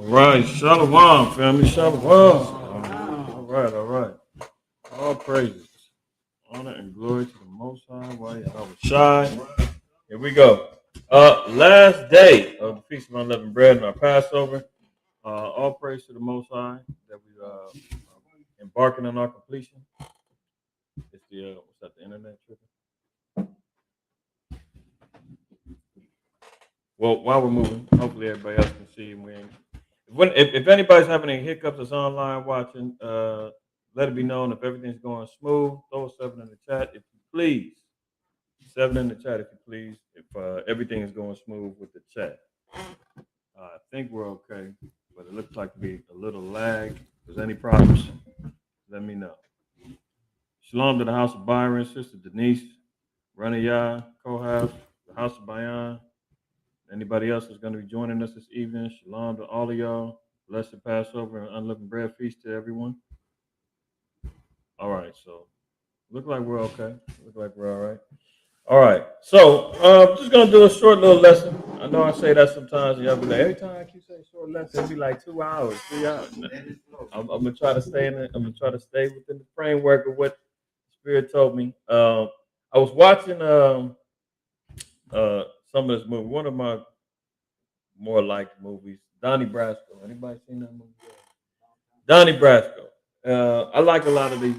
All right, Shalom, family, Shalom. All right. All praises, honor, and glory to the Most High. While I was shy. Here we go. Last day of the Feast of Unleavened Bread and our Passover. All praise to the Most High that we embarking on our completion. It's the what's that? The internet tripping. Well, while we're moving, hopefully everybody else can see. And we ain't if anybody's having any hiccups that's online watching, let it be known if everything's going smooth. Throw a 7 in the chat if you please. 7 in the chat if you please. If everything is going smooth with the chat. I think we're okay, but it looks like to be a little lag. If there's any problems, let me know. Shalom to the House of Byron, Sister Denise, Raniyah, Kohath, the House of Bayan. Anybody else is going to be joining us this evening? Shalom to all of y'all. Blessed Passover and unleavened bread feast to everyone. All right, so look like we're okay. Look like we're all right. All right, so just gonna do a short little lesson. I know I say that sometimes, and y'all be like, every time I keep saying short lesson, it'll be like 2 hours, 3 hours. I'm gonna try to stay in it. I'm gonna try to stay within the framework of what the Spirit told me. I was watching some of this movie, one of my more liked movies, Donnie Brasco. Anybody seen that movie? Donnie Brasco. I like a lot of the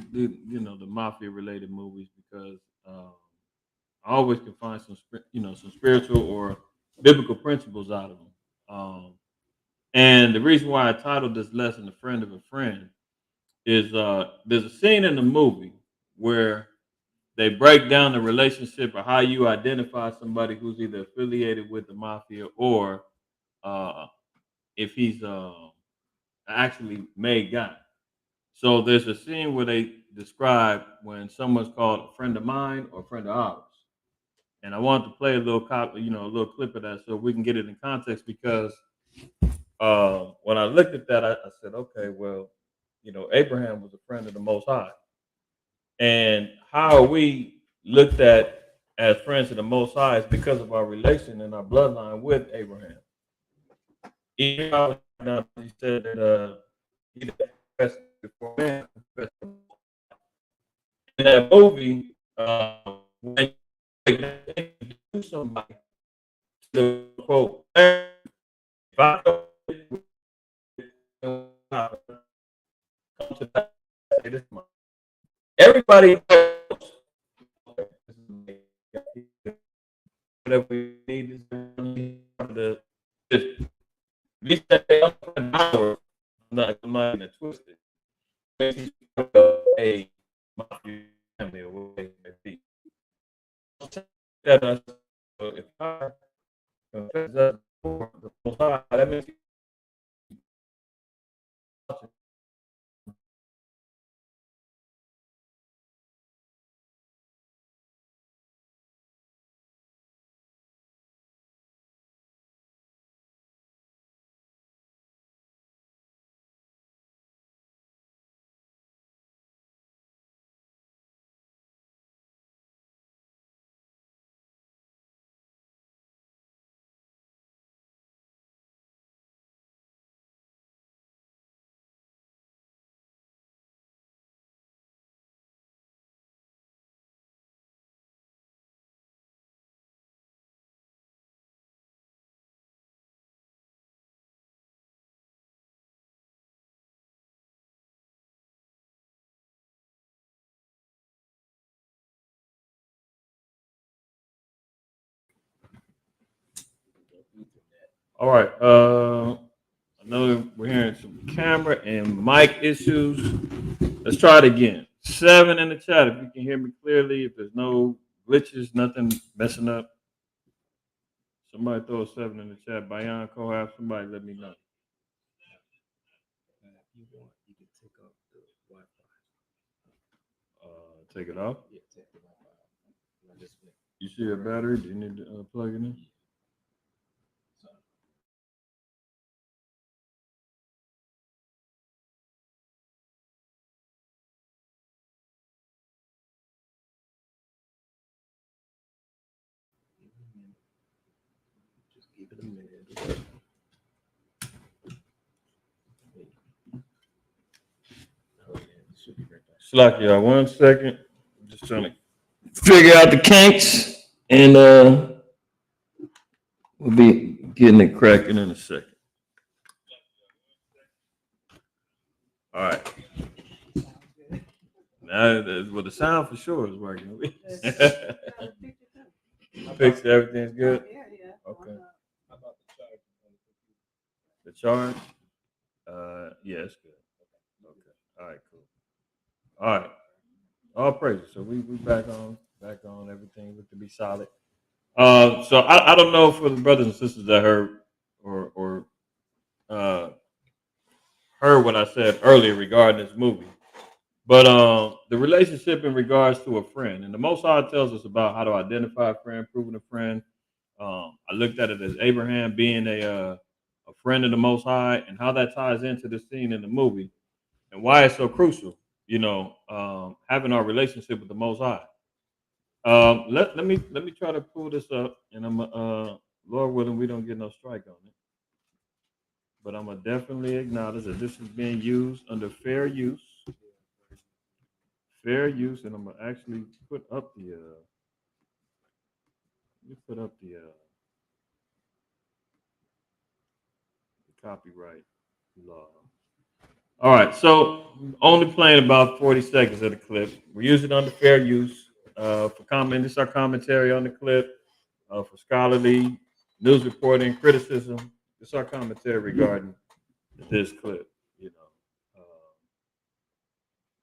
mafia related movies because I always can find some spiritual or biblical principles out of them. And the reason why I titled this lesson "A Friend of a Friend" is there's a scene in the movie where they break down the relationship or how you identify somebody who's either affiliated with the mafia or uh, if he's actually made guy. So there's a scene where they describe when someone's called a friend of mine or a friend of ours. And I wanted to play a little a little clip of that so we can get it in context because when I looked at that, I said, okay, well, Abraham was a friend of the Most High, and how are we looked at as friends of the Most High is because of our relation and our bloodline with Abraham. Even though he said that he that confessed before man, confessed before in that movie, when you introduce somebody to quote, if I come to that, say this much. Everybody knows whatever we need is the system. At least that they don't put an hour, I'm not gonna twist it. A family or whatever it may be. That if I confess that before the Most High, that means all right. I know we're hearing some camera and mic issues. Let's try it again. 7 in the chat if you can hear me clearly. If there's no glitches, nothing messing up. Somebody throw a 7 in the chat. Bayan Kohab, somebody let me know. If you want, you can take off the Wi-Fi. Take it off? Yeah, take the Wi-Fi. You see a battery? Do you need to plug it in? Just give it a minute. Slack y'all 1 second. I'm just trying to figure out the kinks, and we'll be getting it cracking in a second. All right. Now, well, the sound for sure is working. Picture everything's good. Okay. The charge. Yeah, it's good. Okay. All right. Cool. All right. All praises. So we back on. Everything looked to be solid. So I don't know for the brothers and sisters that heard or uh, heard what I said earlier regarding this movie. But the relationship in regards to a friend, and the Most High tells us about how to identify a friend, proving a friend. I looked at it as Abraham being a friend of the Most High, and how that ties into the scene in the movie, and why it's so crucial. Having our relationship with the Most High. Let me try to pull this up, and I'm Lord willing, we don't get no strike on it. But I'm gonna definitely acknowledge that this is being used under fair use, and I'm gonna actually put up the let me put up the copyright law. All right, so only playing about 40 seconds of the clip. We're using it under fair use for comment. This is our commentary on the clip for scholarly news reporting, criticism. This is our commentary regarding this clip.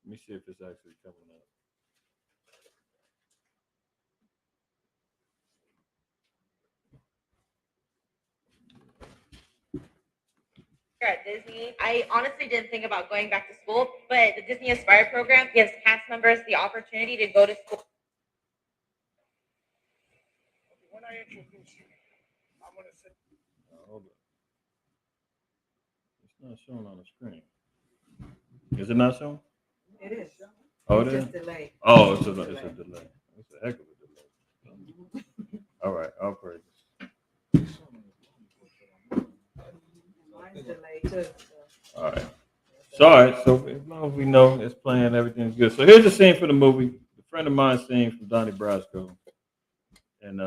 Let me see if it's actually coming up. At Disney, I honestly didn't think about going back to school, but the Disney Aspire program gives cast members the opportunity to go to school. When I introduce you, I'm going to say. Hold on. It's not showing on the screen. Is it not showing? It is. Oh, It's it is? just delayed. Oh, it's a delay. It's a heck of a delay. All right, I'll praise. Mine's delayed too. All right. So, all right. So, as long as we know it's playing, everything's good. So, here's the scene for the movie. A friend of mine scene from Donnie Brasco. And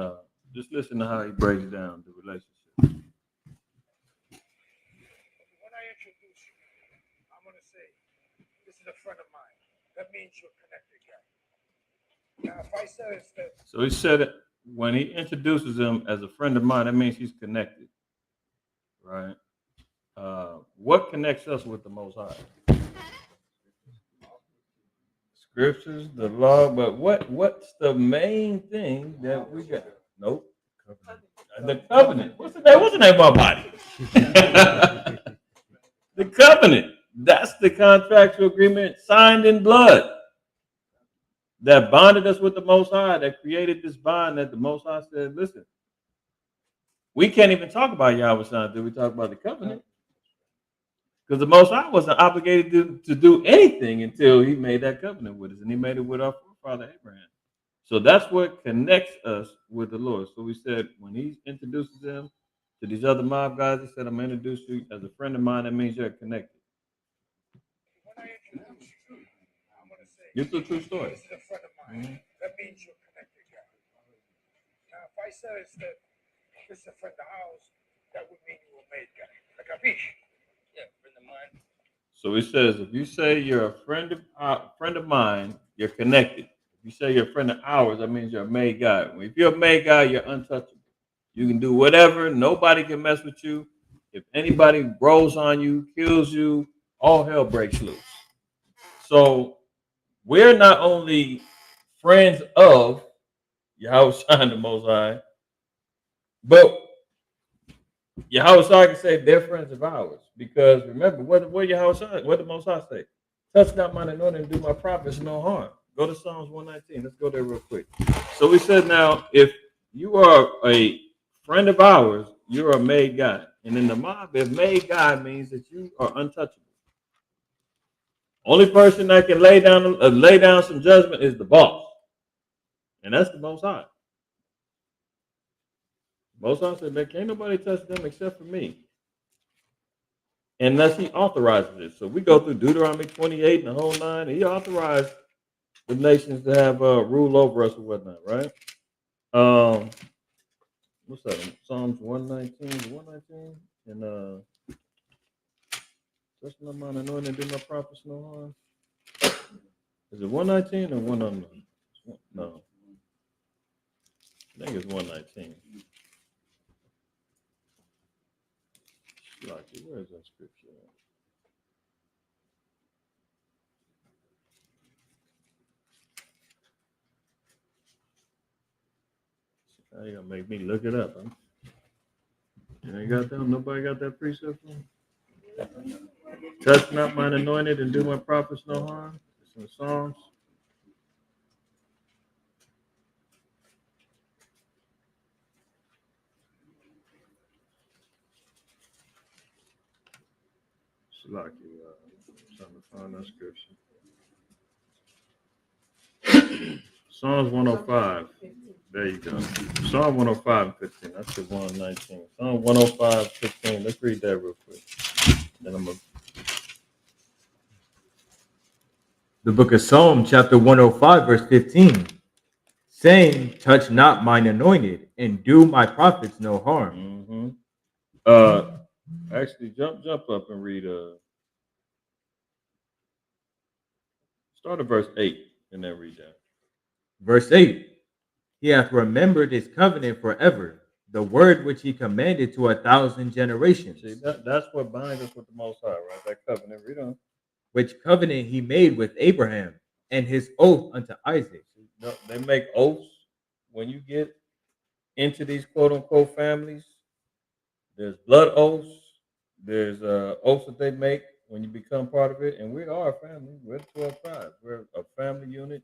just listen to how he breaks down the relationship. When I introduce you, I'm going to say, this is a friend of mine. That means you're connected, guy. Now, if I said it's that. So, he said it when he introduces him as a friend of mine, that means he's connected. Right? What connects us with the Most High? Scriptures, the law, but what's the main thing that we got? Nope. The covenant. What's the name? What's the name of our body? The covenant. That's the contractual agreement signed in blood that bonded us with the Most High, that created this bond that the Most High said, listen, we can't even talk about Yahweh Son until we talk about the covenant. Because the Most High wasn't obligated to do anything until he made that covenant with us, and he made it with our forefather Abraham. So that's what connects us with the Lord. So we said when he introduces them to these other mob guys, he said, I'm going to introduce you as a friend of mine. That means you're connected. When I introduce you, I'm going to say, It's a true story. This is a friend of mine. Mm-hmm. That means you're connected, guy. Now, if I said it's that this is a friend of ours, that would mean you were made, guy. Like a fish. Yeah, friend of mine. So he says, if you say you're a friend of mine, you're connected. If you say you're a friend of ours, that means you're a made guy. If you're a made guy, you're untouchable. You can do whatever. Nobody can mess with you. If anybody rolls on you, kills you, all hell breaks loose. So we're not only friends of Yahweh Shai the Most High, but Yahweh Shai can say they're friends of ours. Because remember, what Yahweh Shai, what the Most High say? Touch not mine anointing and do my prophets no harm. Go to Psalms 119. Let's go there real quick. So we said now, if you are a friend of ours, you're a made God. And in the mob, if made God means that you are untouchable. Only person that can lay down some judgment is the boss. And that's the Most High. Most High said, man, can't nobody touch them except for me. unless he authorizes it. So we go through Deuteronomy 28 and the whole nine. And he authorized the nations to have rule over us or whatnot, right? What's that? Psalms 119, 119, and touch not mine anointing, do my prophets no harm. Is it 119 or 109? No, I think it's 119. Lucky, where is that scripture? Now you gonna make me look it up, huh? You ain't got them? Nobody got that precept from? Touch not mine anointed and do my prophets no harm. It's in Psalms. Lucky, trying to find that scripture. Psalms 105. There you go. Psalm 105 and 15. That's the 119. Psalm 105, 15. Let's read that real quick. Then I'm gonna... The book of Psalm, chapter 105, verse 15, saying, touch not mine anointed, and do my prophets no harm. Actually, jump up and read. Start at verse 8 and then read that. Verse 8, he hath remembered his covenant forever, the word which he commanded to 1,000 generations. See, that's what binds us with the Most High, right? That covenant. Read on. Which covenant he made with Abraham, and his oath unto Isaac. They make oaths when you get into these quote unquote families. There's blood oaths. There's oaths that they make when you become part of it. And we are a family. We're 12 tribes. We're a family unit,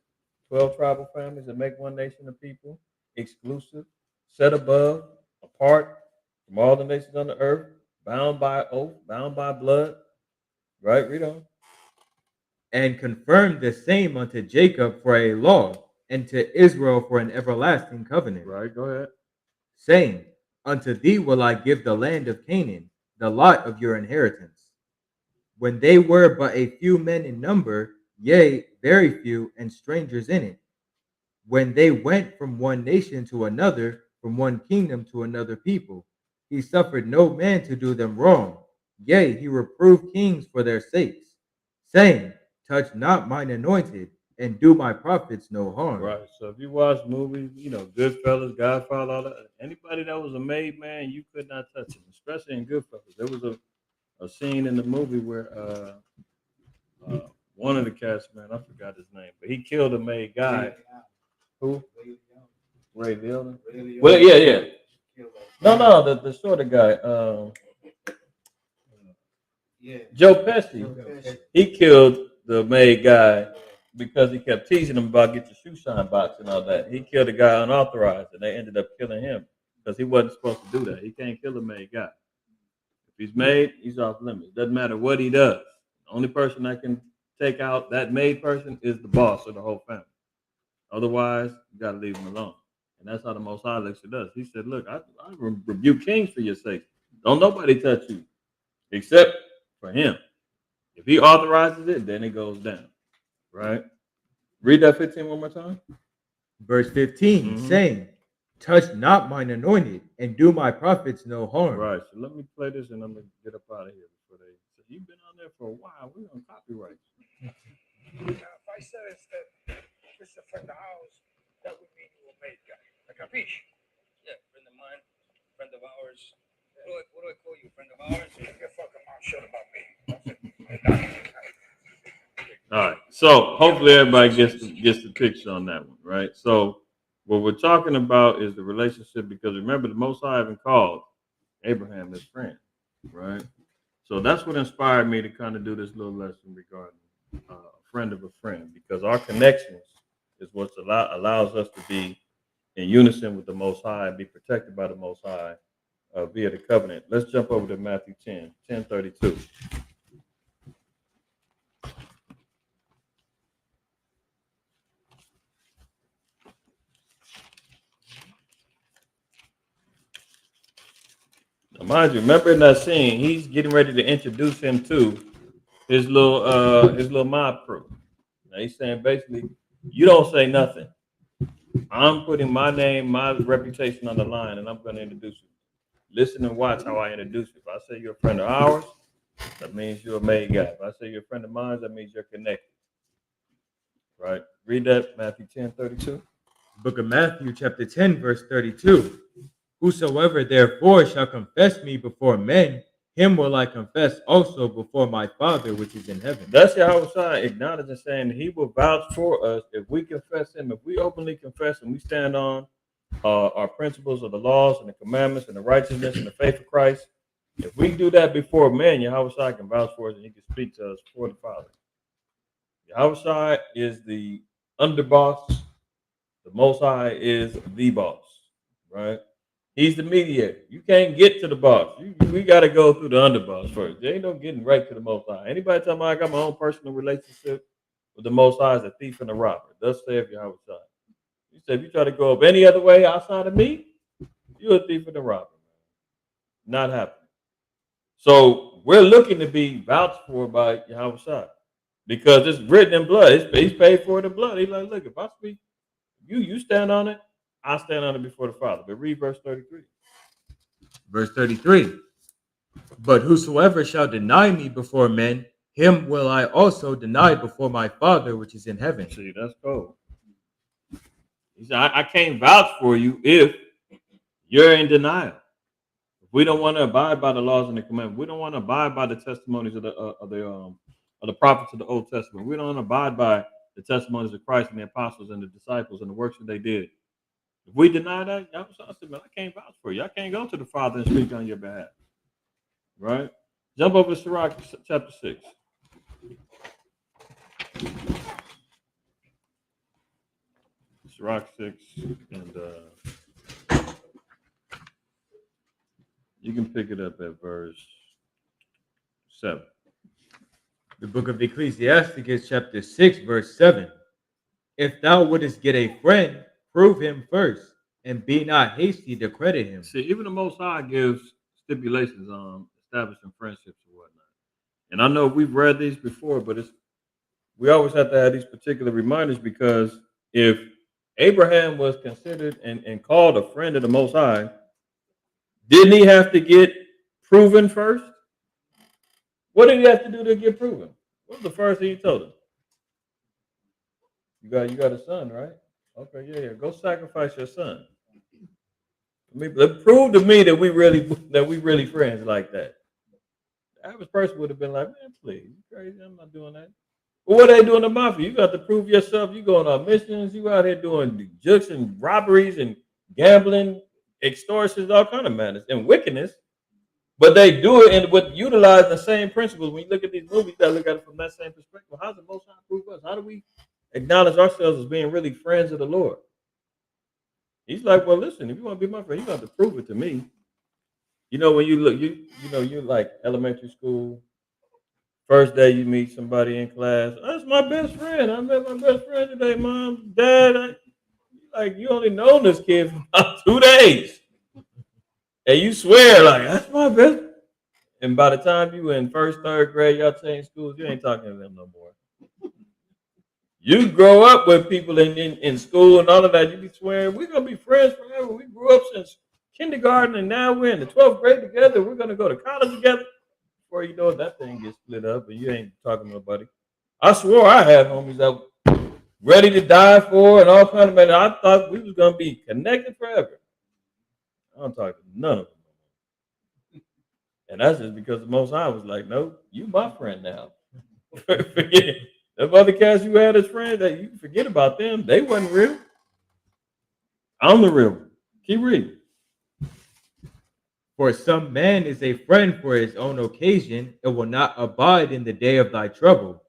12 tribal families that make one nation of people, exclusive, set above, apart from all the nations on the earth, bound by oath, bound by blood. Right? Read on. And confirmed the same unto Jacob for a law, and to Israel for an everlasting covenant. Right, go ahead. Saying, unto thee will I give the land of Canaan, the lot of your inheritance. When they were but a few men in number, yea, very few, and strangers in it. When they went from one nation to another, from one kingdom to another people, he suffered no man to do them wrong. Yea, he reproved kings for their sakes, saying, touch not mine anointed, and do my prophets no harm. Right. So if you watch movies, Goodfellas, Godfather, all that, anybody that was a made man, you could not touch him, especially in Goodfellas. There was a scene in the movie where one of the cast, man, I forgot his name, but he killed a made guy. Who? Ray Liotta. Well, yeah. No, the shorter guy. Joe Pesci. He killed the made guy because he kept teasing him about get your shoe shine box and all that. He killed a guy unauthorized, and they ended up killing him because he wasn't supposed to do that. He can't kill a made guy. If he's made, he's off limits. Doesn't matter what he does. The only person that can take out that made person is the boss of the whole family. Otherwise, you got to leave him alone. And that's how the Most High looks at us. He said, look, I rebuke kings for your sake. Don't nobody touch you except for him. If he authorizes it, then it goes down. Right? Read that 15 one more time. Verse 15, saying, touch not mine anointed, and do my prophets no harm. Right. So let me play this and I'm going to get up out of here before they say, you've been on there for a while. We're on copyright. If I said that it's a friend of ours, that would mean you were made guy. Capiche? Yeah, friend of mine, friend of ours. What do I call you? Friend of ours? Your fucking mouth shut about me. All right. So hopefully everybody gets the picture on that one, right? So what we're talking about is the relationship because remember the Most High even called Abraham his friend, right? So that's what inspired me to kind of do this little lesson regarding a friend of a friend because our connections is what allows us to be in unison with the Most High and be protected by the Most High via the covenant. Let's jump over to Matthew 10:32. Mind you, remember in that scene, he's getting ready to introduce him to his little mob crew. Now he's saying basically, you don't say nothing. I'm putting my name, my reputation on the line, and I'm going to introduce you. Listen and watch how I introduce you. If I say you're a friend of ours, that means you're a made guy. If I say you're a friend of mine, that means you're connected. Right? Read that, Matthew 10:32. Book of Matthew, chapter 10, verse 32. Whosoever therefore shall confess me before men, him will I confess also before my Father which is in heaven. That's Yahushua acknowledging, saying he will vouch for us if we confess him, if we openly confess and we stand on our principles of the laws and the commandments and the righteousness and the faith of Christ. If we do that before men, Yahushua can vouch for us and he can speak to us for the Father. Yahushua is the underboss. The Most High is the boss, right? He's the mediator. You can't get to the boss. We got to go through the underboss first. There ain't no getting right to the Most High. Anybody tell me I got my own personal relationship with the Most High is a thief and a robber. Thus saith Yahushua. You said if you try to go up any other way outside of me, you're a thief and a robber. Not happening. So we're looking to be vouched for by Yahushua because it's written in blood. He's paid for it in blood. He's like, look, if I speak, you stand on it, I stand on it before the Father. But read verse 33. Verse 33. But whosoever shall deny me before men, him will I also deny before my Father which is in heaven. See, that's cold. He said, I can't vouch for you if you're in denial. If we don't want to abide by the laws and the commandments, we don't want to abide by the testimonies of the prophets of the Old Testament. We don't want to abide by the testimonies of Christ and the apostles and the disciples and the works that they did. If we deny that, I said, man, I can't vouch for you. I can't go to the Father and speak on your behalf. Right? Jump over to Sirach chapter 6. Sirach 6, and you can pick it up at verse 7. The book of Ecclesiasticus, chapter 6, verse 7. If thou wouldest get a friend, prove him first, and be not hasty to credit him. See, even the Most High gives stipulations on establishing friendships and whatnot. And I know we've read these before, but we always have to have these particular reminders because if Abraham was considered and called a friend of the Most High, didn't he have to get proven first? What did he have to do to get proven? What was the first thing he told him? You got a son, right? Okay, yeah. Go sacrifice your son. Prove to me that we really friends like that. The average person would have been like, man, please, you crazy? I'm not doing that. But what are they doing to mafia? You got to prove yourself. You going on missions. You out here doing jukes and robberies and gambling, extortions, all kind of madness and wickedness. But they do it and with utilizing the same principles. When you look at these movies, you got to look at it from that same perspective. How's the Most High prove us? How do we acknowledge ourselves as being really friends of the Lord? He's like, well, listen, if you want to be my friend, you have to prove it to me. You know, when you look, you're like elementary school. First day you meet somebody in class. That's my best friend. I met my best friend today, Mom, Dad. You only known this kid for about 2 days. And you swear, like, that's my best. And by the time you in first, third grade, y'all change schools, you ain't talking to them no more. You grow up with people in school and all of that. You be swearing, we're going to be friends forever. We grew up since kindergarten and now we're in the 12th grade together. We're going to go to college together. Before you know it, that thing gets split up and you ain't talking to nobody. I swore I had homies that were ready to die for and all kind of matter. I thought we was going to be connected forever. I don't talk to none of them. And that's just because the Most High was like, no, you my friend now. Forget them other cats you had as friends, that you forget about them. They wasn't real. I'm the real one. Keep reading. For some man is a friend for his own occasion, and will not abide in the day of thy trouble.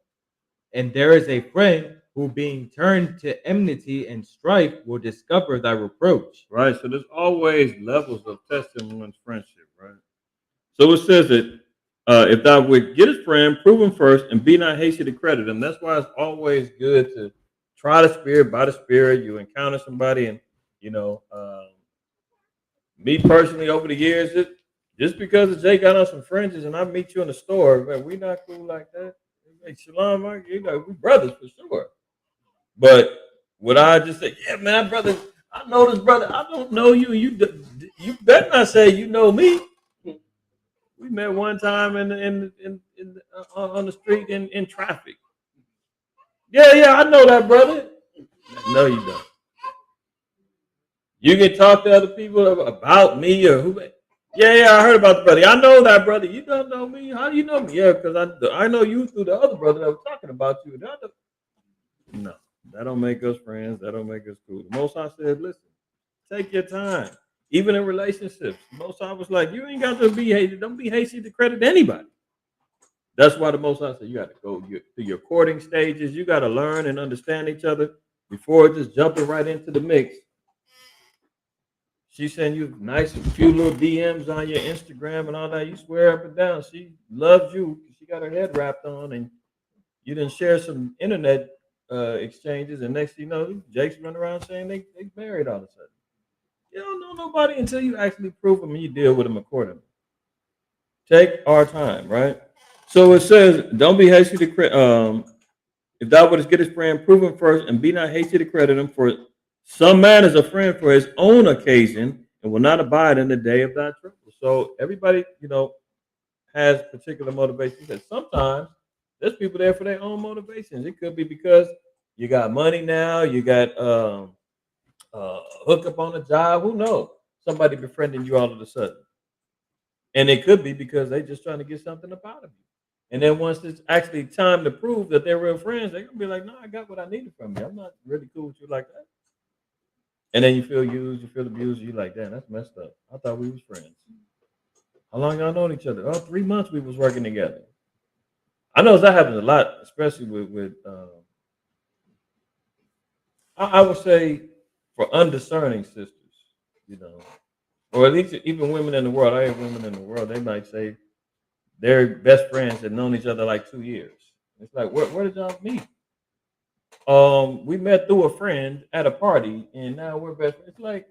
And there is a friend who, being turned to enmity and strife, will discover thy reproach. Right. So there's always levels of testing one's friendship, right? So it says that if thou would get his friend, prove him first, and be not hasty to credit him. That's why it's always good to try the Spirit by the Spirit. You encounter somebody, and me personally over the years, Just because Jay got on some fringes and I meet you in the store, man, we not cool like that. Hey, Shalom, we brothers for sure. But would I just say, yeah, man, brother, I know this brother. I don't know you. You better not say you know me. We met one time on the street in traffic. Yeah, I know that brother. No, you don't. You can talk to other people about me or who. Yeah, I heard about the brother. I know that brother. You don't know me. How do you know me? Yeah, because I know you through the other brother that was talking about you. No, that don't make us friends. That don't make us cool. The Most High said, listen, take your time. Even in relationships, the Most High was like, you ain't got to be hasty. Don't be hasty to credit anybody. That's why the Most High said you got to go through your courting stages. You got to learn and understand each other before just jumping right into the mix. She send you nice few little DMs on your Instagram and all that. You swear up and down she loves you. She got her head wrapped on, and you didn't share some internet exchanges. And next thing you know, Jake's running around saying they married all of a sudden. You don't know nobody until you actually prove them and you deal with them accordingly. Take our time, right? So it says, don't be hasty to if thou wouldst get his friend, prove him first, and be not hasty to credit him. For some man is a friend for his own occasion, and will not abide in the day of thy trouble. So everybody, has particular motivations. And sometimes there's people there for their own motivations. It could be because you got money now, you got hook up on a job. Who knows? Somebody befriending you all of a sudden, and it could be because they just trying to get something up out of you. And then once it's actually time to prove that they're real friends, they're gonna be like, "No, I got what I needed from you. I'm not really cool with you like that." And then you feel used, you feel abused. You like, "Damn, that's messed up. I thought we was friends. How long y'all known each other? Oh, 3 months we was working together." I know that happens a lot, especially with I would say for undiscerning sisters, you know, or at least even women in the world. I have women in the world. They might say their best friends had known each other like 2 years. It's like, where did y'all meet? We met through a friend at a party, and now we're best friends. It's like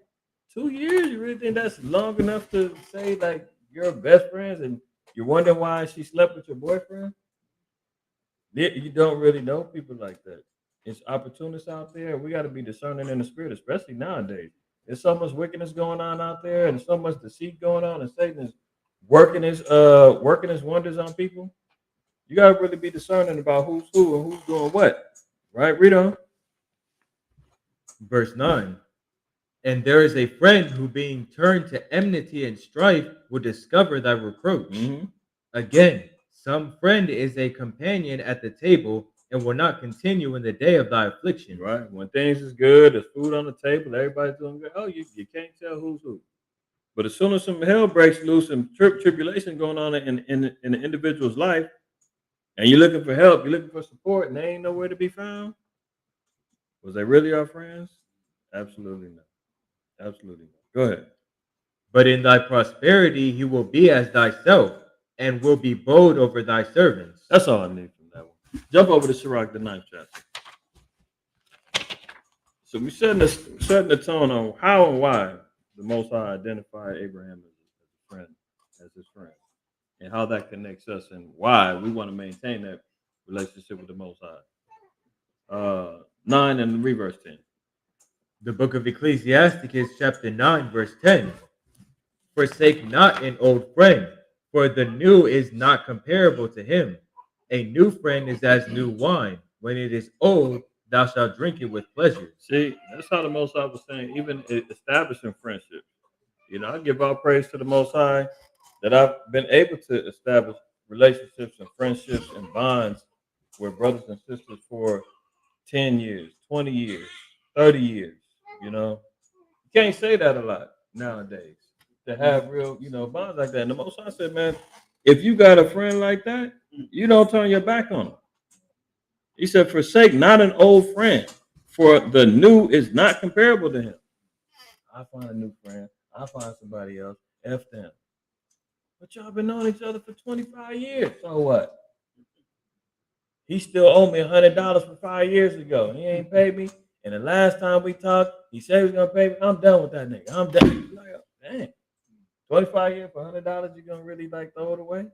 2 years. You really think that's long enough to say like you're best friends, and you're wondering why she slept with your boyfriend? You don't really know people like that. It's opportunists out there. We got to be discerning in the spirit, especially nowadays. There's so much wickedness going on out there, and so much deceit going on, and Satan is working his wonders on people. You got to really be discerning about who's who and who's doing what. Right? Read on. Verse 9. And there is a friend who, being turned to enmity and strife, will discover thy reproach. Mm-hmm. Again, some friend is a companion at the table and will not continue in the day of thy affliction. Right. When things is good, there's food on the table, everybody's doing good. Oh, you can't tell who's who. But as soon as some hell breaks loose and tribulation going on in the individual's life, and you're looking for help, you're looking for support, and they ain't nowhere to be found, was they really our friends? Absolutely not. Absolutely not. Go ahead. But in thy prosperity he will be as thyself, and will be bold over thy servants. That's all I need from that one. Jump over to Sirach, the 9th chapter. So we're setting the tone on how and why the Most High identified Abraham as a friend, as his friend, and how that connects us, and why we want to maintain that relationship with the Most High. 9 and read verse 10. The book of Ecclesiasticus, chapter 9, verse 10. Forsake not an old friend, for the new is not comparable to him. A new friend is as new wine. When it is old, thou shalt drink it with pleasure. See, that's how the Most High was saying, even establishing friendships. I give all praise to the Most High that I've been able to establish relationships and friendships and bonds with brothers and sisters for 10 years, 20 years, 30 years. You can't say that a lot nowadays to have real, bonds like that. And the Most High said, man, if you got a friend like that, you don't turn your back on him. He said, forsake not an old friend, for the new is not comparable to him. I find a new friend. I find somebody else. F them. But y'all been knowing each other for 25 years. So what? He still owed me $100 from 5 years ago. He ain't paid me. And the last time we talked, he said he was gonna pay me. I'm done with that nigga. I'm done. Like, dang. 25 years for $100, you're gonna really like throw it away?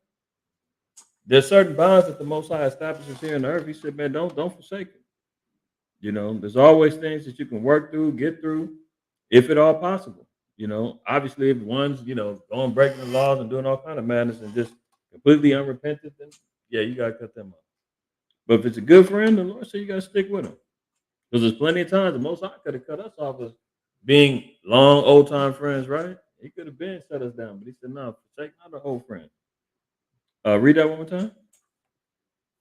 There's certain bonds that the Most High establishes here on the earth. He said, man, don't forsake it. You know, there's always things that you can work through, get through, if at all possible. You know, obviously, if one's going breaking the laws and doing all kind of madness and just completely unrepentant, then yeah, you gotta cut them off. But if it's a good friend, the Lord said you gotta stick with them. Because there's plenty of times the Most High could have cut us off as being long, old time friends, right? He could have been set us down, but he said, no, forsake not an old friend. Read that one more time.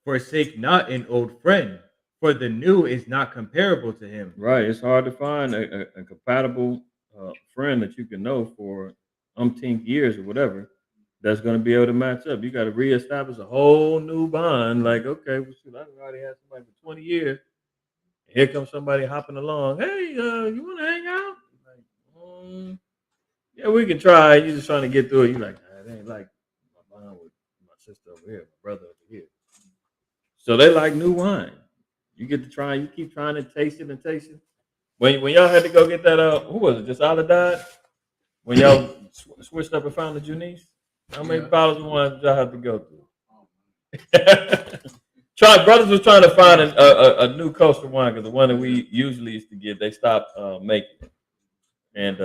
Forsake not an old friend, for the new is not comparable to him. Right. It's hard to find a compatible friend that you can know for umpteenth years or whatever that's going to be able to match up. You got to reestablish a whole new bond. Like, okay, well, shoot, I've already had somebody for 20 years. Here comes somebody hopping along. Hey, you want to hang out? Like, yeah, we can try. You're just trying to get through it. You're like, nah, it ain't like my bond with my sister over here, my brother over here. So they like new wine. You get to try. You keep trying to taste it and taste it. When y'all had to go get that, who was it? Just Aladad? When y'all switched up and found the Junice? How many bottles of wine did y'all have to go through? Brothers was trying to find a new coaster wine because the one that we usually used to get, they stopped making it. And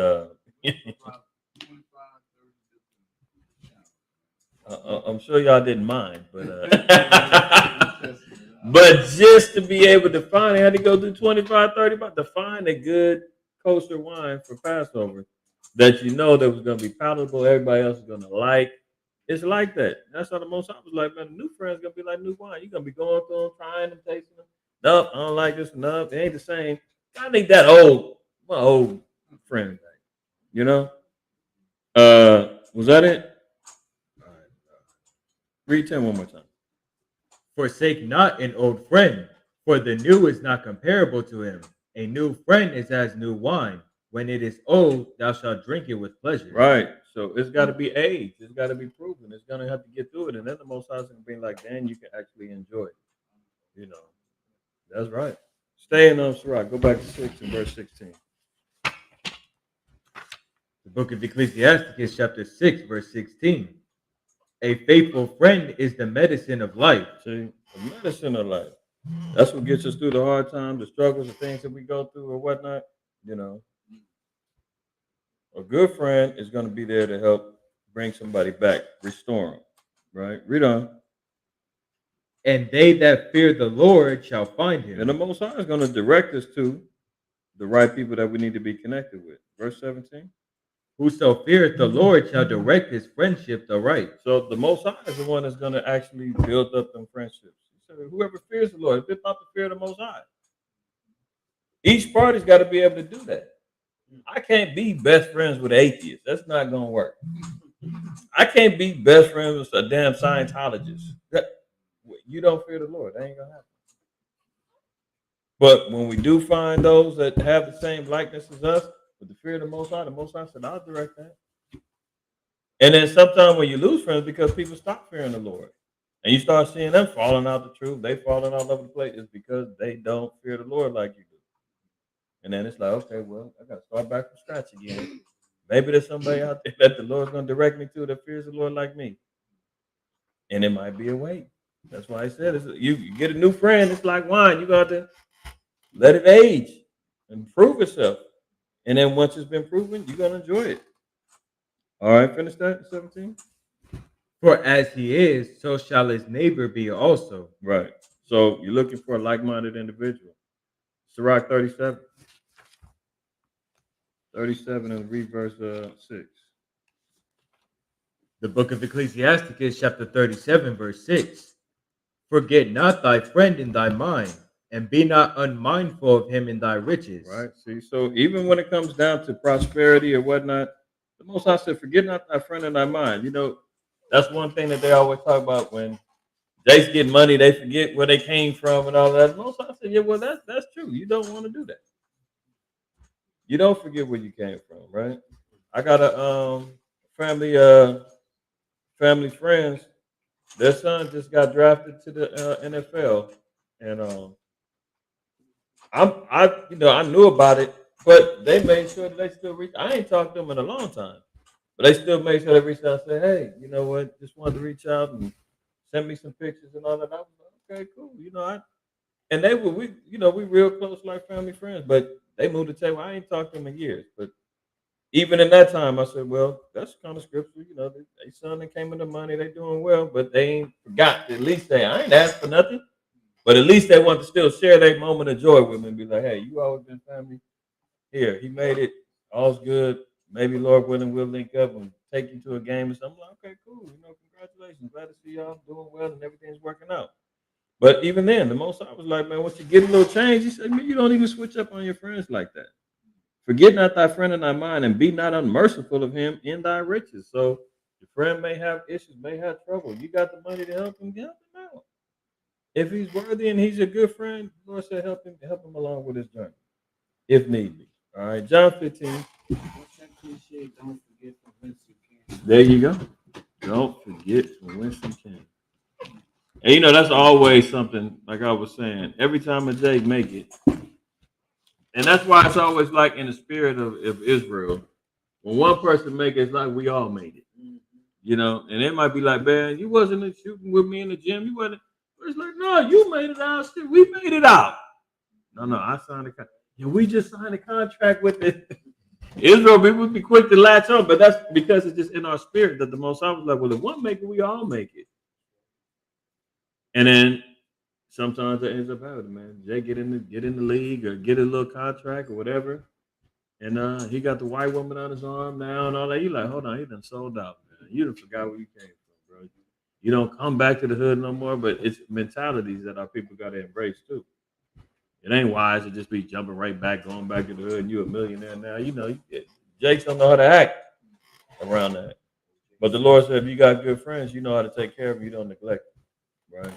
I'm sure y'all didn't mind, but but just to be able to find, they had to go through 25, 30 bucks to find a good kosher wine for Passover that you know that was going to be palatable, everybody else is going to like. It's like that. That's how the Most High was like, man, the new friend's going to be like new wine. You're going to be going through them, trying them, tasting them. Nope, I don't like this enough. It ain't the same. I think that my old friend, you know? Was that it? Read 10 one more time. Forsake not an old friend, for the new is not comparable to him. A new friend is as new wine. When it is old, thou shalt drink it with pleasure. Right. So it's got to be aged. It's got to be proven. It's going to have to get through it. And then the Most High is going to be like, then you can actually enjoy it. You know, that's right. Stay in Sirach. Go back to 6 and verse 16. The book of Ecclesiasticus, chapter 6, verse 16. A faithful friend is the medicine of life. See, the medicine of life. That's what gets us through the hard times, the struggles, the things that we go through or whatnot. You know, a good friend is going to be there to help bring somebody back, restore them. Right? Read on. And they that fear the Lord shall find him. And the Most High is going to direct us to the right people that we need to be connected with. Verse 17. Whoso feareth the Lord shall direct his friendship aright. So the Most High is the one that's going to actually build up them friendships. He said, whoever fears the Lord, it's about the fear of the Most High. Each party's got to be able to do that. I can't be best friends with atheists. That's not going to work. I can't be best friends with a damn Scientologist. You don't fear the Lord. That ain't going to happen. But when we do find those that have the same likeness as us, with the fear of the Most High said, I'll direct that. And then sometimes when you lose friends because people stop fearing the Lord and you start seeing them falling out the truth, they falling all over the place, it's because they don't fear the Lord like you do. And then it's like, okay, well, I got to start back from scratch again. Maybe there's somebody out there that the Lord's going to direct me to that fears the Lord like me. And it might be a wait. That's why I said, you get a new friend, it's like wine. You got to let it age and prove itself. And then once it's been proven, you're going to enjoy it. All right, finish that, 17. For as he is, so shall his neighbor be also. Right. So you're looking for a like-minded individual. Sirach 37. 37 and read verse 6. The book of Ecclesiasticus, chapter 37, verse 6. Forget not thy friend in thy mind, and be not unmindful of him in thy riches. Right. See, so even when it comes down to prosperity or whatnot, the Most High said, forget not thy friend in thy mind. You know, that's one thing that they always talk about when they get money, they forget where they came from and all that. The Most High said, yeah, well, that's true. You don't want to do that. You don't forget where you came from, right? I got a family friends. Their son just got drafted to the NFL, and I knew about it, but they made sure that they still reach. I ain't talked to them in a long time, But they still make sure they reach out and say, hey, you know what? Just wanted to reach out and send me some pictures and all that. I was like, okay, cool. And they were we real close like family friends. But they moved to table. I ain't talked to them in years. But even in that time, I said, well, that's kind of scripture. They son that came into money, they doing well, but they ain't forgot. At least I ain't asked for nothing. But at least they want to still share their moment of joy with me and be like, hey, you always been family. Here, he made it. All's good. Maybe Lord willing, we'll link up and take you to a game or something. Like, okay, cool. Congratulations. Glad to see y'all doing well and everything's working out. But even then, the most I was like, man, once you get a little change, he said, man, you don't even switch up on your friends like that. Forget not thy friend in thy mind, and be not unmerciful of him in thy riches. So your friend may have issues, may have trouble. You got the money to help him out. If he's worthy and he's a good friend, the Lord said help him along with his journey, if need be. All right, John 15. Don't forget from whence you came. There you go. Don't forget from whence you came. And that's always something, like I was saying, every time a Jake make it. And that's why it's always like in the spirit of Israel. When one person make it, it's like we all made it. And it might be like, man, you wasn't shooting with me in the gym. You wasn't. But it's like, no, you made it out. We made it out. No, I signed a contract. Yeah, we just signed a contract with it. Israel, we would be quick to latch on, but that's because it's just in our spirit that the Most High was like, well, if one make it, we all make it. And then sometimes that ends up happening, man. Jay get in the league or get a little contract or whatever. And he got the white woman on his arm now and all that. You like, hold on, he done sold out, man. You done forgot where you came from, bro. You don't come back to the hood no more, but it's mentalities that our people got to embrace too. It ain't wise to just be jumping right back, going back to the hood, and you a millionaire now. Jakes don't know how to act around that. But the Lord said, if you got good friends, you know how to take care of them. You don't neglect them, right?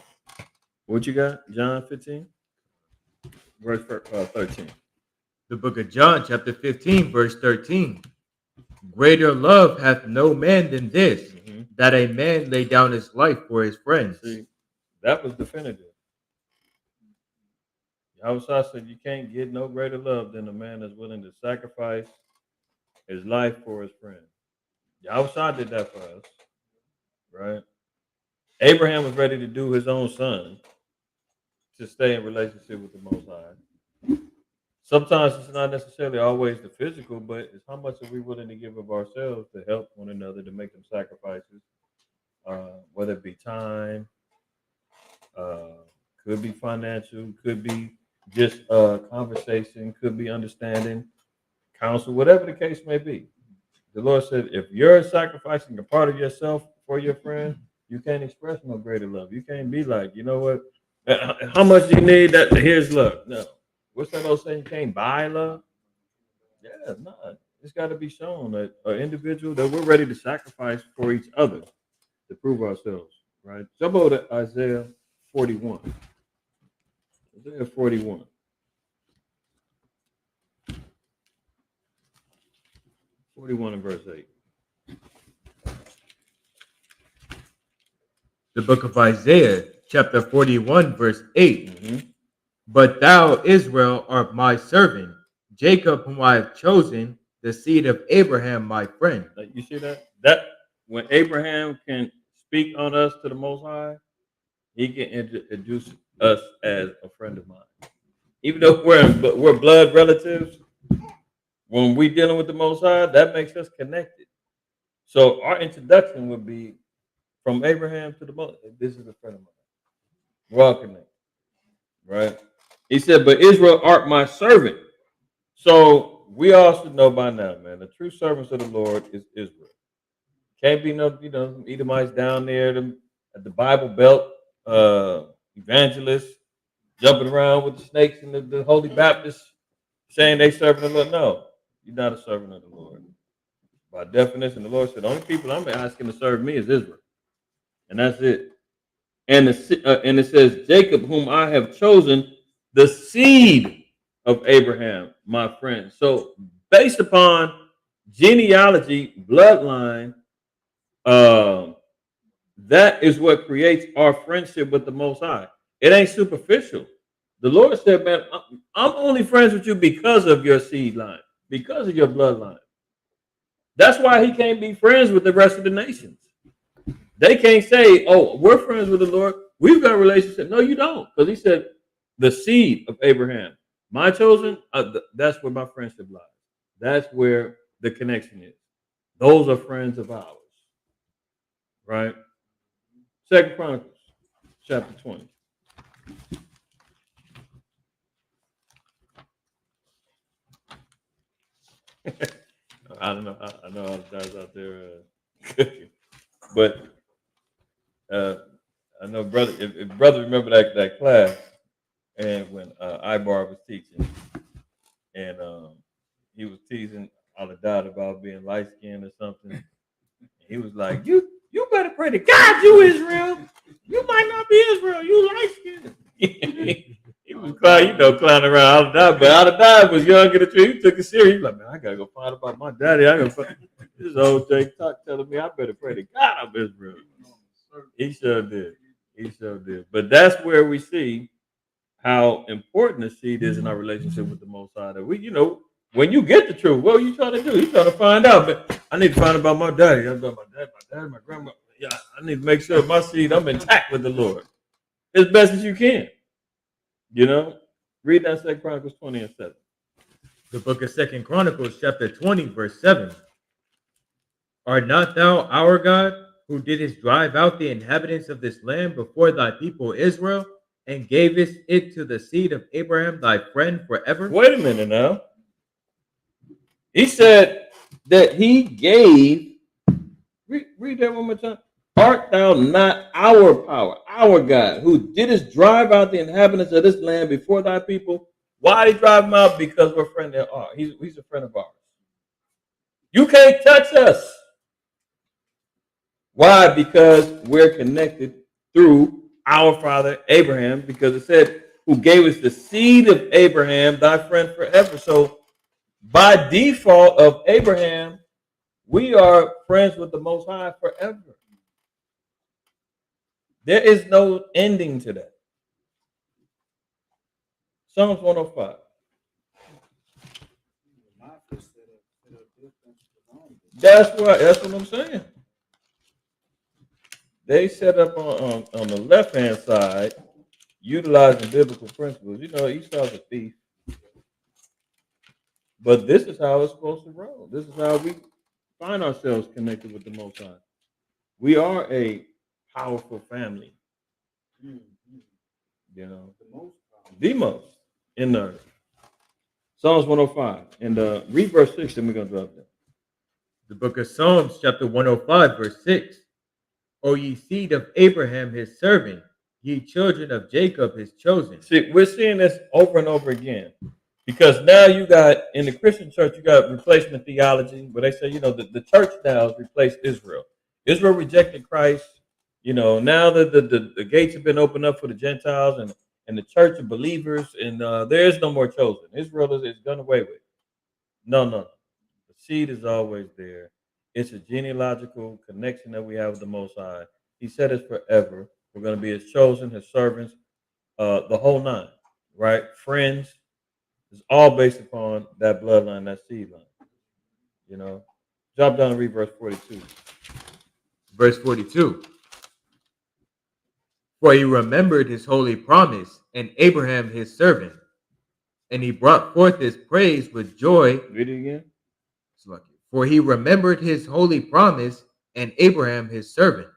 What you got? John 15, verse 13. The book of John, chapter 15, verse 13. Greater love hath no man than this, that a man lay down his life for his friends. See, that was definitive. Yahweh said you can't get no greater love than a man that's willing to sacrifice his life for his friend. Yahweh did that for us, right? Abraham was ready to do his own son to stay in relationship with the Most High. Sometimes it's not necessarily always the physical, but it's how much are we willing to give of ourselves to help one another, to make them sacrifices, whether it be time, could be financial, could be just conversation, could be understanding, counsel, whatever the case may be. The Lord said, if you're sacrificing a part of yourself for your friend, you can't express no greater love. You can't be like, you know what? How much do you need? That here's love. No. What's that old saying? You can't buy love? Yeah, it's not. It's got to be shown that an individual that we're ready to sacrifice for each other to prove ourselves, right? Jump over to Isaiah 41. Isaiah 41. 41 and verse 8. The book of Isaiah, chapter 41, verse 8. But thou, Israel, art my servant, Jacob, whom I have chosen, the seed of Abraham, my friend. You see that? That when Abraham can speak on us to the Most High, he can introduce us as a friend of mine. Even though we're blood relatives, when we're dealing with the Most High, that makes us connected. So our introduction would be from Abraham to the Most High. This is a friend of mine. We're all connected, right? He said, but Israel art my servant. So we all should know by now, man, the true servants of the Lord is Israel. Can't be no, Edomites down there at the Bible Belt, evangelists jumping around with the snakes and the Holy Baptists saying they serving the Lord. No, you're not a servant of the Lord. By definition, the Lord said, the only people I'm asking to serve me is Israel. And that's it. And it says, Jacob, whom I have chosen, the seed of Abraham, my friend. So based upon genealogy, bloodline, that is what creates our friendship with the Most High. It ain't superficial. The Lord said, man, I'm only friends with you because of your seed line, because of your bloodline. That's why he can't be friends with the rest of the nations. They can't say, "Oh, we're friends with the Lord. We've got a relationship." No, you don't, because he said, "The seed of Abraham, my chosen." That's where my friendship lies. That's where the connection is. Those are friends of ours, right? Second Chronicles, chapter 20. I don't know. I know all the guys out there cooking, but uh, I know brother. If brother remember that class, and when Ibar was teaching, and he was teasing all the dad about being light skinned or something. He was like, "You better pray to God, you Israel. You might not be Israel. You light skinned." He was clowning around. But Al was younger than me. He took it serious. He was like, "Man, I gotta go find about my daddy. I gotta find." This old Jake talk telling me I better pray to God I'm Israel. He sure did. He sure did. But that's where we see how important the seed is in our relationship with the Most High. That when you get the truth, what are you trying to do? You trying to find out. But I need to find out about my daddy. I about my dad, my grandma. Yeah, I need to make sure my seed, I'm intact with the Lord as best as you can. Read that Second Chronicles 20 and 7. The book of Second Chronicles, chapter 20, verse 7. Art not thou our God, who didst drive out the inhabitants of this land before thy people Israel, and gavest it to the seed of Abraham thy friend forever? Wait a minute now. He said that he gave. Read that one more time. Art thou not our power, our God, who didst drive out the inhabitants of this land before thy people? Why did he drive them out? Because we're friends of ours. He's a friend of ours. You can't touch us. Why? Because we're connected through our father Abraham, because it said, who gave us the seed of Abraham, thy friend forever. So by default of Abraham, we are friends with the Most High forever. There is no ending to that. Psalms 105. That's what I'm saying. They set up on the left hand side, utilizing biblical principles. Esau's a thief, but this is how it's supposed to roll. This is how we find ourselves connected with the Most High. We are a powerful family. The most in the earth. Psalms 105. And read verse 6, then we're going to drop that. The book of Psalms, chapter 105, verse 6. O ye seed of Abraham, his servant, ye children of Jacob, his chosen. See, we're seeing this over and over again. Because now you got, in the Christian church, you got replacement theology, where they say, the church now has replaced Israel. Israel rejected Christ. Now that the gates have been opened up for the Gentiles and the church of believers, and there is no more chosen. Israel is done away with. No. The seed is always there. It's a genealogical connection that we have with the Most High. He said it's forever. We're going to be his chosen, his servants, the whole nine, right? Friends. It's all based upon that bloodline, that seed line. Drop down and read verse 42. Verse 42. For he remembered his holy promise and Abraham his servant, and he brought forth his praise with joy. Read it again. For he remembered his holy promise and Abraham his servant,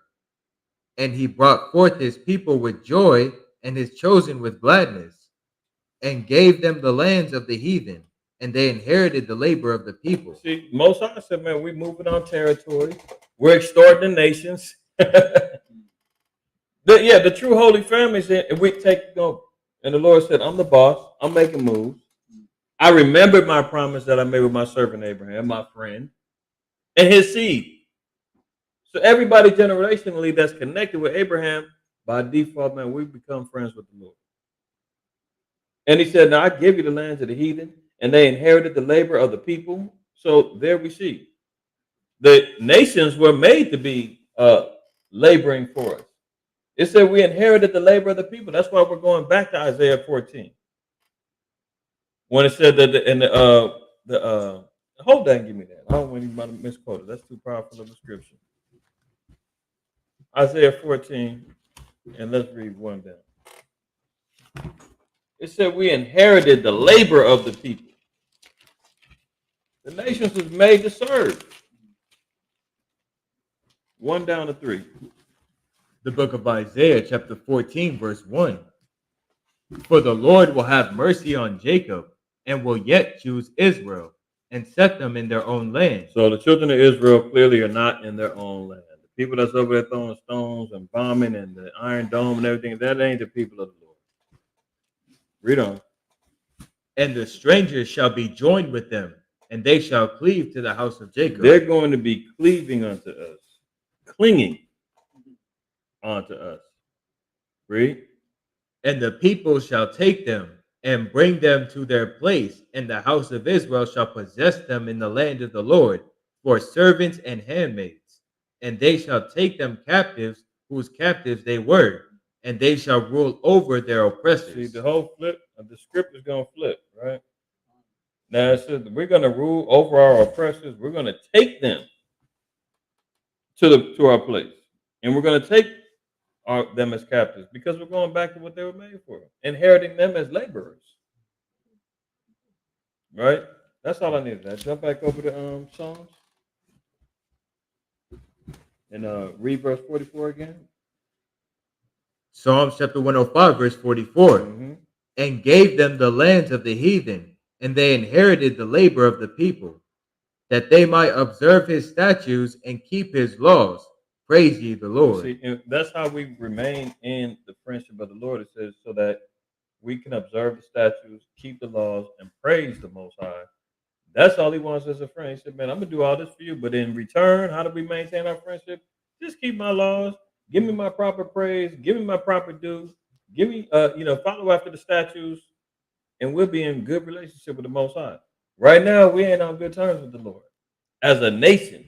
and he brought forth his people with joy and his chosen with gladness, and gave them the lands of the heathen, and they inherited the labor of the people. See, Most High said, man, we're moving on territory. We're extorting the nations. The true holy family said, we take it over. And the Lord said, I'm the boss. I'm making moves. I remembered my promise that I made with my servant Abraham, my friend, and his seed. So everybody generationally that's connected with Abraham, by default, man, we become friends with the Lord. And he said, now I give you the lands of the heathen, and they inherited the labor of the people. So there we see. The nations were made to be laboring for us. It said we inherited the labor of the people. That's why we're going back to Isaiah 14. When it said that Hold that and give me that. I don't want anybody to misquote it. That's too powerful of a scripture. Isaiah 14, and let's read one down. It said we inherited the labor of the people. The nations was made to serve. 1 down to 3. The book of Isaiah, chapter 14, verse 1. For the Lord will have mercy on Jacob, and will yet choose Israel, and set them in their own land. So the children of Israel clearly are not in their own land. The people that's over there throwing stones and bombing and the Iron Dome and everything, that ain't the people of the Lord. Read on. And the strangers shall be joined with them, and they shall cleave to the house of Jacob. They're going to be cleaving unto us, clinging onto us. Read. And the people shall take them and bring them to their place, and the house of Israel shall possess them in the land of the Lord for servants and handmaids. And they shall take them captives, whose captives they were, and they shall rule over their oppressors. See, the whole flip of the script is going to flip, right? Now it says we're going to rule over our oppressors. We're going to take them to our place, and we're going to take them as captives because we're going back to what they were made for, inheriting them as laborers. Right? That's all I needed. That jump back over to Psalms and read verse 44 again. Psalms chapter 105, verse 44. Mm-hmm. And gave them the lands of the heathen, and they inherited the labor of the people, that they might observe his statutes and keep his laws. Praise ye the Lord. See, and that's how we remain in the friendship of the Lord. It says so that we can observe the statutes, keep the laws, and praise the Most High. That's all he wants as a friend. He said, man, I'm going to do all this for you, but in return, how do we maintain our friendship? Just keep my laws. Give me my proper praise. Give me my proper due. Give me, follow after the statutes, and we'll be in good relationship with the Most High. Right now, we ain't on good terms with the Lord. As a nation,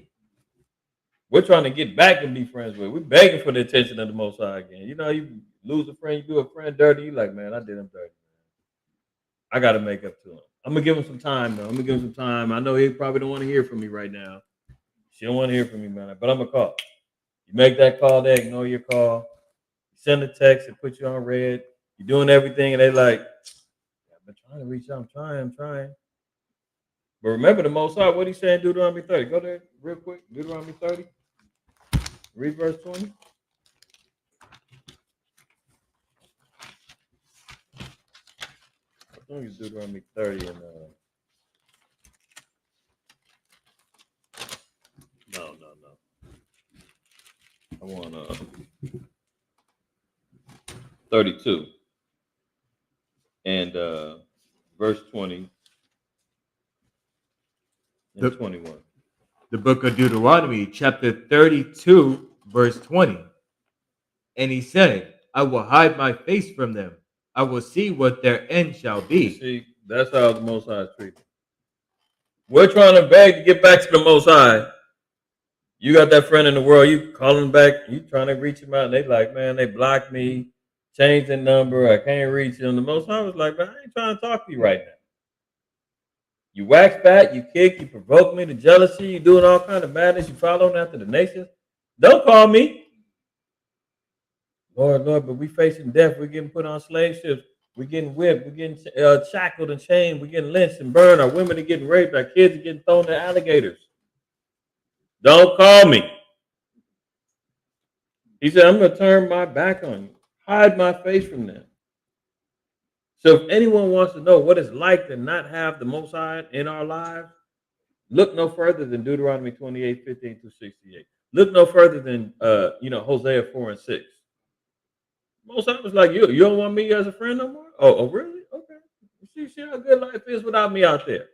we're trying to get back and be friends with. We're begging for the attention of the Most High again. You know, you lose a friend, you do a friend dirty. You like, man, I did him dirty. I got to make up to him. I'm going to give him some time, though. I'm going to give him some time. I know he probably don't want to hear from me right now. She don't want to hear from me, man. But I'm going to call. You make that call, they ignore your call. You send a text and put you on red. You're doing everything, and they like, I've been trying to reach out. I'm trying. But remember the Most High, what he said in Deuteronomy 30. Go there real quick. Deuteronomy 30. Read verse 20. I think it's Deuteronomy 30 and no. I want 32 and verse 20 and 21. The book of Deuteronomy, chapter 32, verse 20. And he said, I will hide my face from them. I will see what their end shall be. See, that's how the Most High is treated. We're trying to beg to get back to the Most High. You got that friend in the world, you calling back, you trying to reach him out, and they like, man, they blocked me, changed the number, I can't reach him. The Most High was like, man, I ain't trying to talk to you right now. You wax back, you kick, you provoke me to jealousy, you doing all kind of madness, you following after the nations. Don't call me. Lord, but we facing death. We're getting put on slave ships. We're getting whipped. We're getting shackled and chained. We're getting lynched and burned. Our women are getting raped. Our kids are getting thrown to alligators. Don't call me. He said, I'm going to turn my back on you. Hide my face from them. So if anyone wants to know what it's like to not have the Most High in our lives, look no further than Deuteronomy 28, 15 through 68. Look no further than, Hosea 4 and 6. Most High was like, you don't want me as a friend no more? Oh, really? Okay. See how good life is without me out there.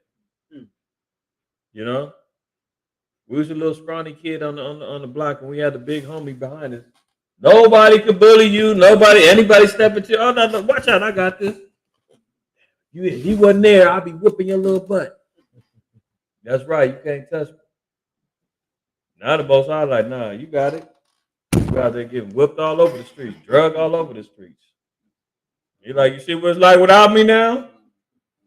You know? We was a little scrawny kid on the block, and we had the big homie behind us. Nobody could bully you. Anybody step at you. Oh, no, watch out. I got this. He wasn't there. I'll be whipping your little butt. That's right. You can't touch me. Now the Most High like, nah, you got it. You out there getting whipped all over the streets, drug all over the streets. He like, you see what it's like without me now?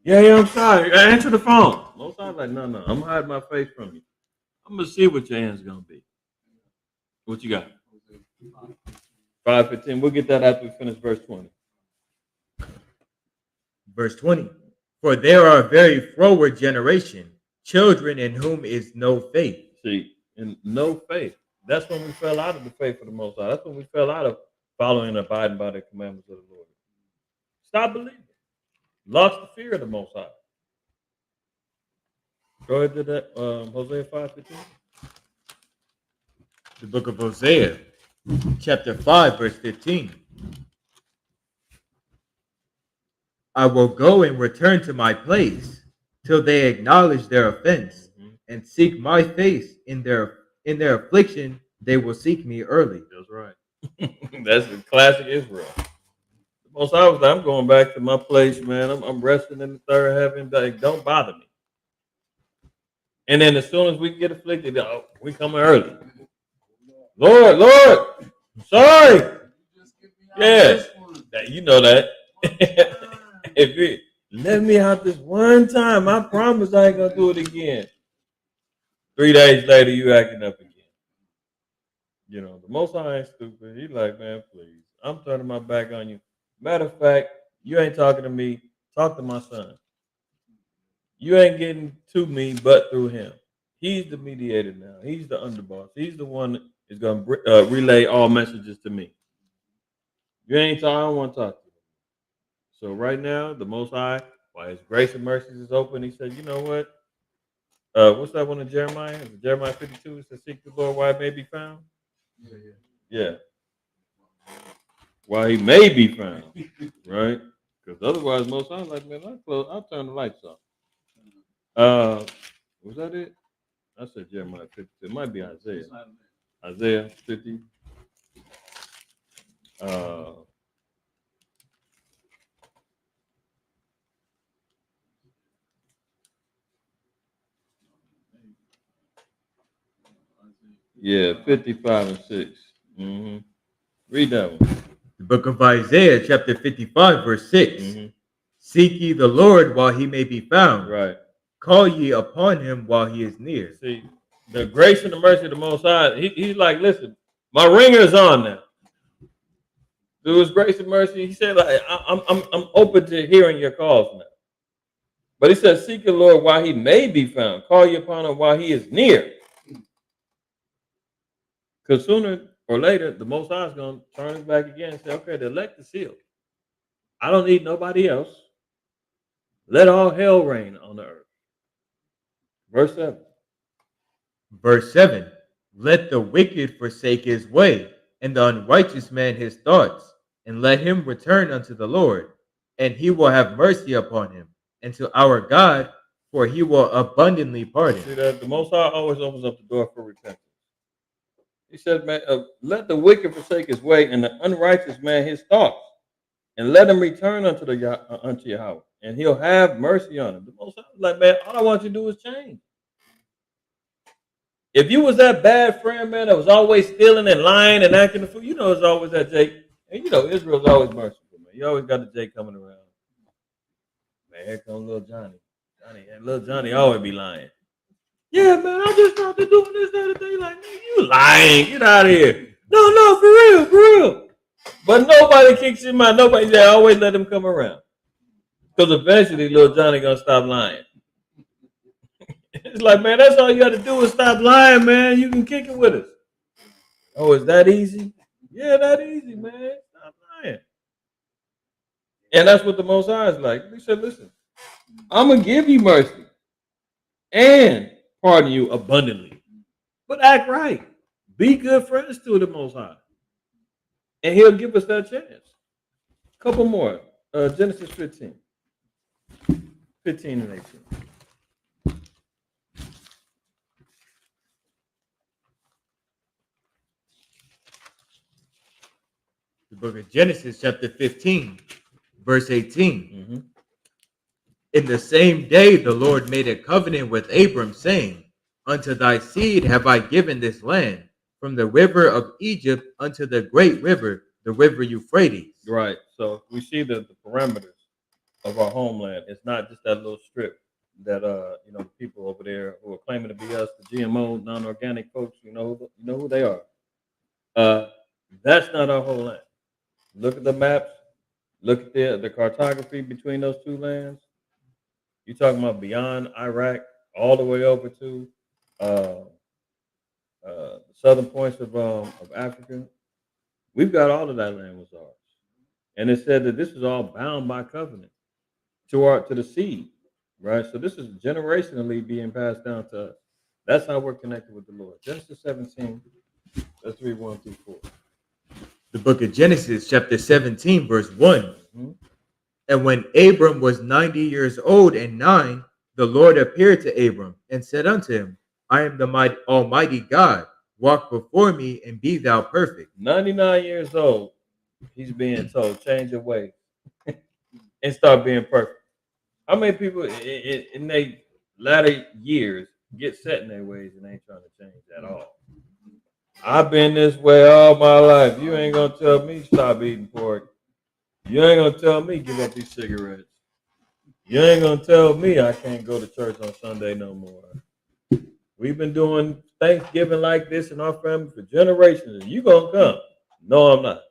Yeah, I'm sorry. Answer the phone. Most High like, no. I'm gonna hide my face from you. I'm gonna see what your end's gonna be. What you got? 5:15. We'll get that after we finish verse 20. Verse 20. For there are a very froward generation, children in whom is no faith. See, and no faith. That's when we fell out of the faith of the Most High. That's when we fell out of following and abiding by the commandments of the Lord. Stop believing. Lost the fear of the Most High. Go ahead to that. Hosea 5:15. The book of Hosea, chapter 5, verse 15. I will go and return to my place till they acknowledge their offense and seek my face in their affliction. They will seek me early. That's right. That's the classic Israel. The Most High was like, I'm going back to my place, man. I'm resting in the third heaven. Like, don't bother me. And then as soon as we get afflicted, we come early. Lord, I'm sorry. Yeah, you know that. If you let me out this one time, I promise I ain't gonna do it again. 3 days later, you acting up again. You know, the Most High ain't stupid. He like, man, please, I'm turning my back on you. Matter of fact, you ain't talking to me. Talk to my son. You ain't getting to me, but through him. He's the mediator now. He's the underboss. He's the one that is going to relay all messages to me. You ain't talking. I don't want to talk to you. So right now, the Most High, while His grace and mercies is open, He said, you know what? What's that one in Jeremiah? Is it Jeremiah 52? It says, seek the Lord while it may be found. Yeah. While He may be found, right? Because otherwise, Most High like, man, I'll turn the lights off. Was that it? I said Jeremiah 52. It might be Isaiah. Isaiah 50. Yeah, 55 and 6. Mm-hmm. Read that one. The book of Isaiah, chapter 55, verse 6. Seek ye the Lord while he may be found. Right. Call ye upon him while he is near. See, the grace and the mercy of the Most High, he's like, listen, my ringer is on now. Through His grace and mercy, He said, like, I'm open to hearing your calls now. But He said, seek the Lord while He may be found. Call ye upon Him while He is near. Because sooner or later, the Most High is going to turn His back again and say, okay, the elect is sealed. I don't need nobody else. Let all hell reign on the earth. Verse 7. Verse 7. Let the wicked forsake his way, and the unrighteous man his thoughts, and let him return unto the Lord, and He will have mercy upon him, and to our God, for He will abundantly pardon. See that? The Most High always opens up the door for repentance. He said, man, let the wicked forsake his way, and the unrighteous man his thoughts, and let him return unto Yahweh, and He'll have mercy on him. The Most High was like, man, all I want you to do is change. If you was that bad friend, man, that was always stealing and lying and acting the fool, you know, it's always that Jake. And you know, Israel's always merciful, man. You always got the Jake coming around. Man, here comes little Johnny. Little Johnny always be lying. Yeah, man, I just started doing this the other day. Like, man, you lying. Get out of here. No, for real. But nobody kicks him out. Nobody, they always let him come around. Because eventually little Johnny gonna stop lying. It's like, man, that's all you got to do is stop lying, man. You can kick it with us. Oh, is that easy? Yeah, that easy, man. Stop lying. And that's what the Most High is like. He said, listen, I'm going to give you mercy and pardon you abundantly. But act right. Be good friends to the Most High. And He'll give us that chance. A couple more. Genesis 15. 15 and 18. The book of Genesis, chapter 15, verse 18. In the same day, the Lord made a covenant with Abram, saying, unto thy seed have I given this land, from the river of Egypt unto the great river, the river Euphrates. Right. So we see the parameters of our homeland. It's not just that little strip that people over there who are claiming to be us, the GMO non-organic folks, you know who they are. That's not our whole land. Look at the maps. Look at the cartography between those two lands. You're talking about beyond Iraq, all the way over to the southern points of Africa. We've got all of that land was ours, and it said that this is all bound by covenant to the seed, right? So this is generationally being passed down to us. That's how we're connected with the Lord. Genesis 17, let's read 1 through 4. The book of Genesis, chapter 17, verse 1. Mhm. And when Abram was 90 years old and 9, the Lord appeared to Abram and said unto him, I am the mighty, Almighty God. Walk before me and be thou perfect. 99 years old, he's being told, change your ways and start being perfect. How many people in their latter years get set in their ways and ain't trying to change at all? I've been this way all my life. You ain't gonna tell me stop eating pork. You ain't gonna tell me give up these cigarettes. You ain't gonna tell me I can't go to church on Sunday no more. We've been doing Thanksgiving like this in our family for generations, and you gonna come? No, I'm not.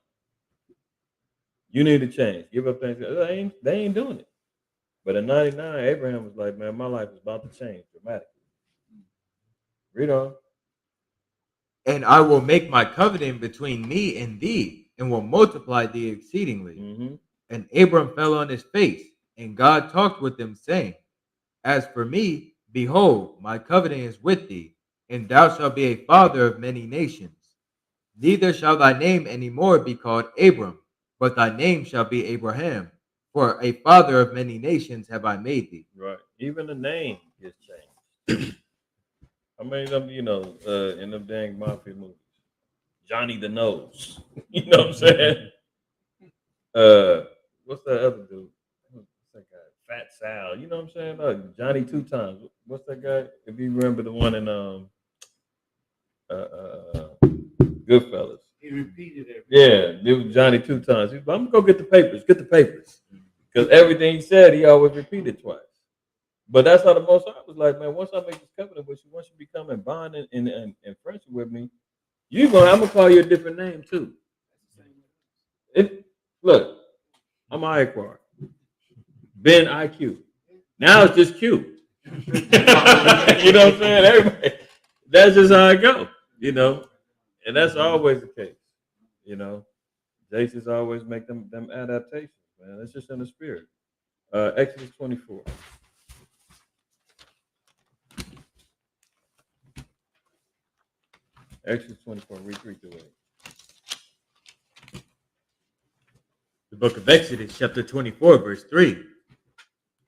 You need to change. Give up Thanksgiving. They ain't doing it. But in '99, Abraham was like, "Man, my life is about to change dramatically." Read on. And I will make my covenant between me and thee, and will multiply thee exceedingly. Mm-hmm. And Abram fell on his face, and God talked with him, saying, As for me, behold, my covenant is with thee, and thou shalt be a father of many nations. Neither shall thy name any more be called Abram, but thy name shall be Abraham. For a father of many nations have I made thee. Right. Even the name is changed. How many of them, in them dang mafia movies? Johnny the Nose. You know what I'm saying? What's that other dude? What's that guy? Fat Sal. You know what I'm saying? Johnny Two Times. What's that guy? If you remember the one in Goodfellas. He repeated it. Yeah, it was Johnny Two Times. I'm gonna go get the papers. Get the papers. Because everything he said, he always repeated twice. But that's how the Most High was like, man, once I make this covenant with you, once you become in bond and friendship with me, I'm gonna call you a different name too. Look, I'm IQAhmath. Ben IQ. Now it's just Q. You know what I'm saying? Everybody, that's just how it go, and that's always the case. Jesus always make them adaptations, man. It's just in the spirit. Exodus 24. Exodus 24, read 3 through 8. The book of Exodus, chapter 24, verse 3.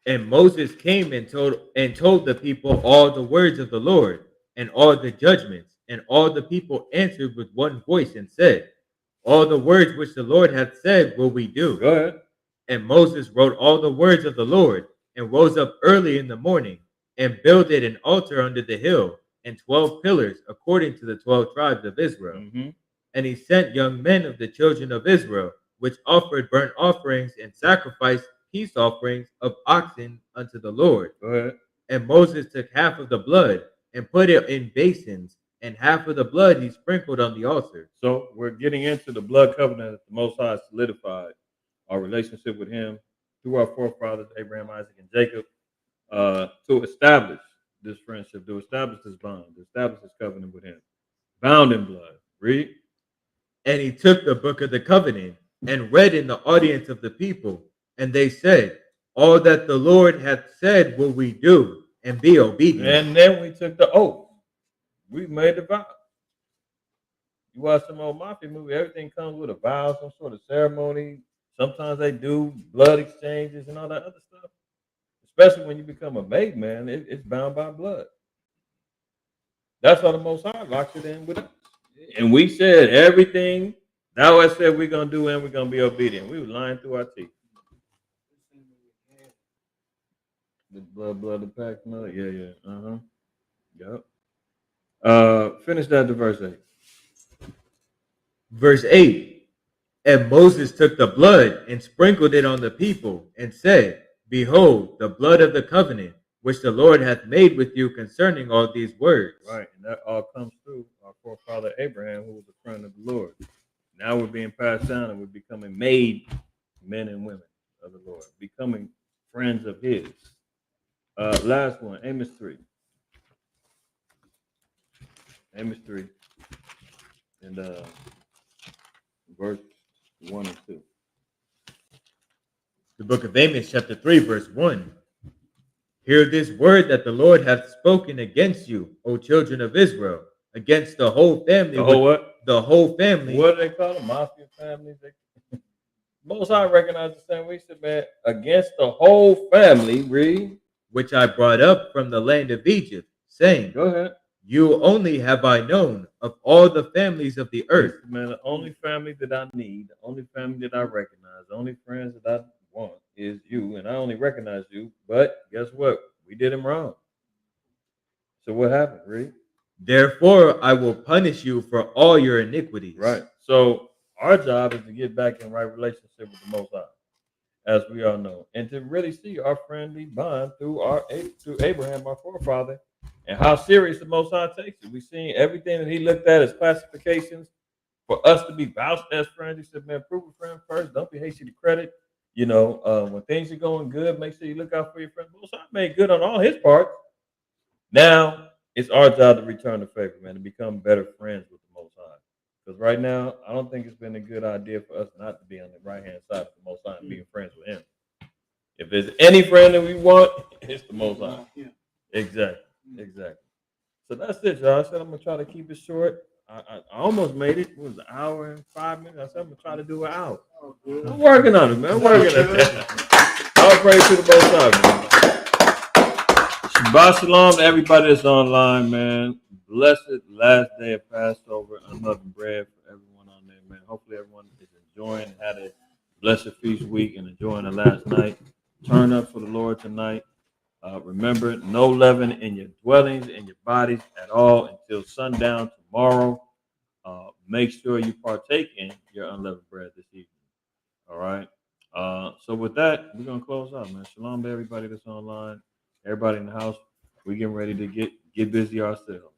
And Moses came and told the people all the words of the Lord, and all the judgments, and all the people answered with one voice and said, All the words which the Lord hath said will we do. Go ahead. And Moses wrote all the words of the Lord, and rose up early in the morning, and builded an altar under the hill, and 12 pillars, according to the 12 tribes of Israel. Mm-hmm. And he sent young men of the children of Israel, which offered burnt offerings and sacrificed peace offerings of oxen unto the Lord. Go ahead. And Moses took half of the blood and put it in basins, and half of the blood he sprinkled on the altar. So we're getting into the blood covenant that the Most High solidified our relationship with him through our forefathers, Abraham, Isaac, and Jacob, to establish this friendship, to establish this bond, to establish this covenant with him. Bound in blood. Read. And he took the book of the covenant and read in the audience of the people. And they said, All that the Lord hath said will we do, and be obedient. And then we took the oath. We made the vow. You watch some old mafia movie, everything comes with a vow, some sort of ceremony. Sometimes they do blood exchanges and all that other stuff. Especially when you become a made man, it's bound by blood. That's how the Most High locks it in with us. And we said everything thou hast said we're going to do, and we're going to be obedient. We were lying through our teeth. The blood, the pact, yeah. Yep. Finish that to verse 8. Verse 8. And Moses took the blood and sprinkled it on the people, and said, Behold, the blood of the covenant, which the Lord hath made with you concerning all these words. Right, and that all comes through our forefather Abraham, who was a friend of the Lord. Now we're being passed down and we're becoming made men and women of the Lord, becoming friends of His. Last one, Amos 3. Amos 3, and verse 1 and 2. The book of Amos, chapter 3, verse 1. Hear this word that the Lord hath spoken against you, O children of Israel, against the whole family. The whole what? The whole family. What do they call them? Mafia families? Most I recognize the same. We said, man, against the whole family, read. Which I brought up from the land of Egypt, saying, Go ahead. You only have I known of all the families of the earth. Listen, man, the only family that I need, the only family that I recognize, the only friends that I want is you, and I only recognize you. But guess what? We did him wrong. So what happened, Reed? Therefore, I will punish you for all your iniquities. Right. So our job is to get back in right relationship with the Most High, as we all know, and to really see our friendly bond through Abraham, our forefather, and how serious the Most High takes it. We've seen everything that He looked at as classifications for us to be vouched as friends. He said, "Man, prove a friend first. Don't be hasty to credit. You know, when things are going good, make sure you look out for your friends." Most High made good on all His parts. Now it's our job to return the favor, man, to become better friends with the Most High. Because right now, I don't think it's been a good idea for us not to be on the right-hand side of the Most High and being friends with Him. If there's any friend that we want, it's the Most High. Exactly. So that's it, y'all. I said I'm going to try to keep it short. I almost made it. It was an hour and 5 minutes. I said I'm going to try to do it out. I'm working on it, man. I'm working on that. All praise to the Most High, man. Shabbat shalom to everybody that's online, man. Blessed last day of Passover, unleavened bread for everyone on there, man. Hopefully everyone is enjoying, had a blessed feast week and enjoying the last night. Turn up for the Lord tonight. Remember, no leaven in your dwellings, in your bodies at all until sundown tomorrow. Make sure you partake in your unleavened bread this evening. All right. So with that, we're going to close out, man. Shalom to everybody that's online. Everybody in the house, we're getting ready to get busy ourselves.